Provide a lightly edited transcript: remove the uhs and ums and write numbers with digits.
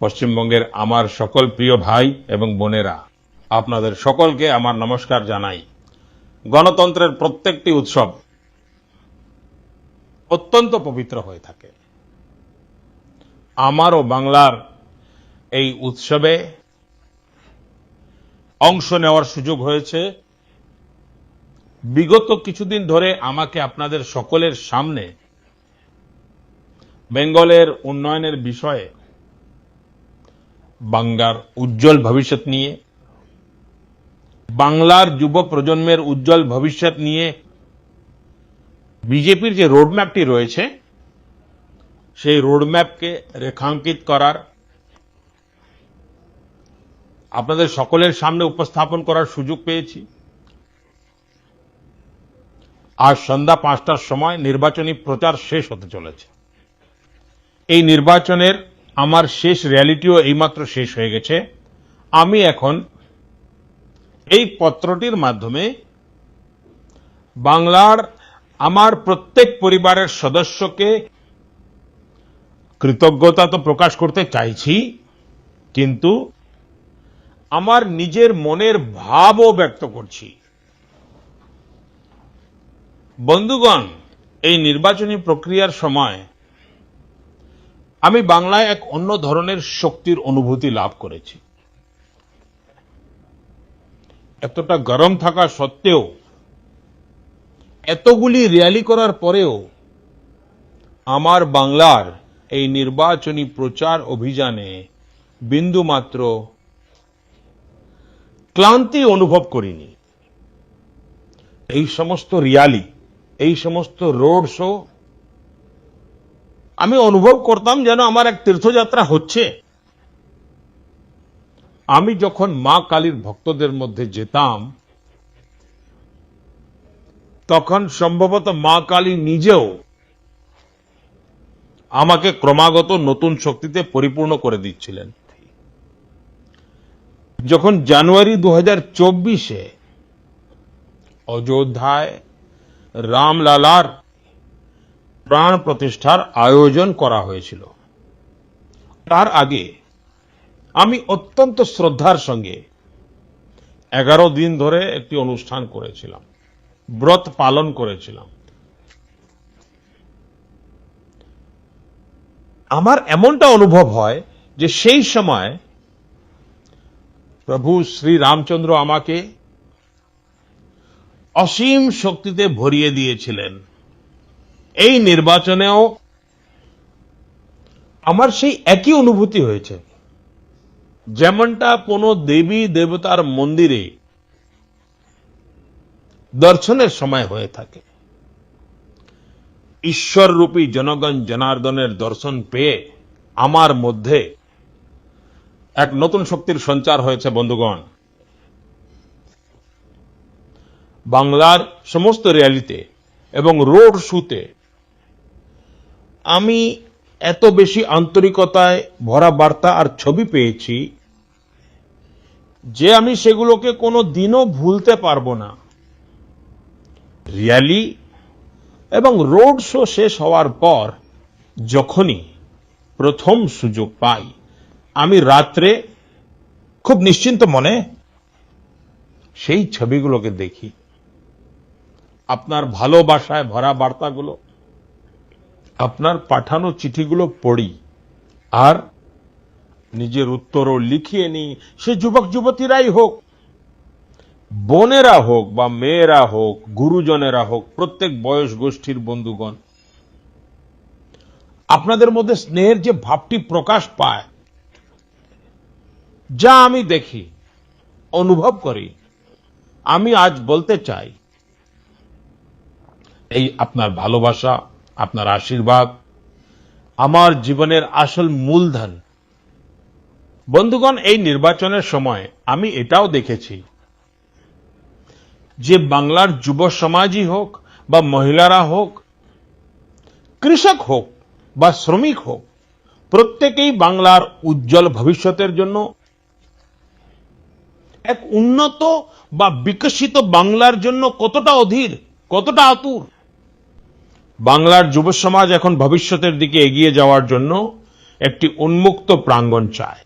পশ্চিমবঙ্গের আমার সকল প্রিয় ভাই এবং বোনেরা, আপনাদের সকলকে আমার নমস্কার জানাই। গণতন্ত্রের প্রত্যেকটি উৎসব অত্যন্ত পবিত্র হয়ে থাকে। আমারও বাংলার এই উৎসবে অংশ নেওয়ার সুযোগ হয়েছে। বিগত কিছুদিন ধরে আমাকে আপনাদের সকলের সামনে বেঙ্গলের উন্নয়নের বিষয়ে, বাংলার উজ্জ্বল ভবিষ্যৎ নিয়ে, বাংলার যুব প্রজন্মের উজ্জ্বল ভবিষ্যৎ নিয়ে বিজেপির যে রোডম্যাপটি রয়েছে, সেই রোডম্যাপকে রেখাঙ্কিত করার, আপনাদের সকলের সামনে উপস্থাপন করার সুযোগ পেয়েছি। আজ সন্ধ্যা 5টার সময় নির্বাচনী প্রচার শেষ হতে চলেছে। এই নির্বাচনের আমার শেষ র্যালিটিও এইমাত্র শেষ হয়ে গেছে। আমি এখন এই পত্রটির মাধ্যমে বাংলার আমার প্রত্যেক পরিবারের সদস্যকে কৃতজ্ঞতা তো প্রকাশ করতে চাইছি, কিন্তু আমার নিজের মনের ভাবও ব্যক্ত করছি। বন্ধুগণ, এই নির্বাচনী প্রক্রিয়ার সময় আমি বাংলায় এক অন্য ধরনের শক্তির অনুভূতি লাভ করেছি। এতটা গরম থাকা সত্ত্বেও, এতগুলি র্যালি করার পরেও আমার বাংলার এই নির্বাচনী প্রচার অভিযানে বিন্দুমাত্র ক্লান্তি অনুভব করিনি। এই সমস্ত র্যালি, এই সমস্ত রোড শো আমি অনুভব করতাম যেন আমার এক তীর্থযাত্রা হচ্ছে। আমি যখন মা কালীর ভক্তদের মধ্যে যেতাম, তখন সম্ভবত মা কালী নিজেও আমাকে ক্রমাগত নতুন শক্তিতে পরিপূর্ণ করে দিচ্ছিলেন। যখন জানুয়ারি 2024-এ অযোধ্যায় রামলালার প্রাণ প্রতিষ্ঠার আয়োজন করা হয়েছিল, তার আগে আমি অত্যন্ত শ্রদ্ধার সঙ্গে 11 দিন ধরে একটি অনুষ্ঠান করেছিলাম, ব্রত পালন করেছিলাম। আমার এমনটা অনুভব হয় যে সেই সময় প্রভু শ্রী রামচন্দ্র আমাকে অসীম শক্তিতে ভরিয়ে দিয়েছিলেন। এই নির্বাচনেও আমার সেই একই অনুভূতি হয়েছে, যেমনটা কোনো দেবী দেবতার মন্দিরে দর্শনের সময় হয়ে থাকে। ঈশ্বররূপী জনগণ জনার্দনের দর্শন পেয়ে আমার মধ্যে এক নতুন শক্তির সঞ্চার হয়েছে। বন্ধুগণ, বাংলার সমস্ত র্যালিতে এবং রোড শোতে আমি এত বেশি আন্তরিকতায় ভরা বার্তা আর ছবি পেয়েছি যে আমি সেগুলোকে কোনো দিনও ভুলতে পারবো না। র্যালি এবং রোড শো শেষ হওয়ার পর যখনই প্রথম সুযোগ পাই, আমি রাত্রে খুব নিশ্চিন্ত মনে সেই ছবিগুলোকে দেখি, আপনার ভালোবাসায় ভরা বার্তাগুলো, আপনার পাঠানো চিঠিগুলো পড়ি আর নিজের উত্তরও লিখিয়ে নিই। সে যুবক যুবতীরাই হোক, বোনেরা হোক বা মেয়েরা হোক, গুরুজনেরা হোক, প্রত্যেক বয়স গোষ্ঠীর বন্ধুগণ, আপনাদের মধ্যে স্নেহের যে ভাবটি প্রকাশ পায়, যা আমি দেখি, অনুভব করি, আমি আজ বলতে চাই, এই আপনার ভালোবাসা, আপনার আশীর্বাদ আমার জীবনের আসল মূলধন। বন্ধুগণ, এই নির্বাচনের সময় আমি এটাও দেখেছি যে বাংলার যুব সমাজই হোক বা মহিলারা হোক, কৃষক হোক বা শ্রমিক হোক, প্রত্যেকেই বাংলার উজ্জ্বল ভবিষ্যতের জন্য, এক উন্নত বা বিকশিত বাংলার জন্য কতটা অধীর, কতটা আতুর। বাংলার যুব সমাজ এখন ভবিষ্যতের দিকে এগিয়ে যাওয়ার জন্য একটি উন্মুক্ত প্রাঙ্গণ চায়।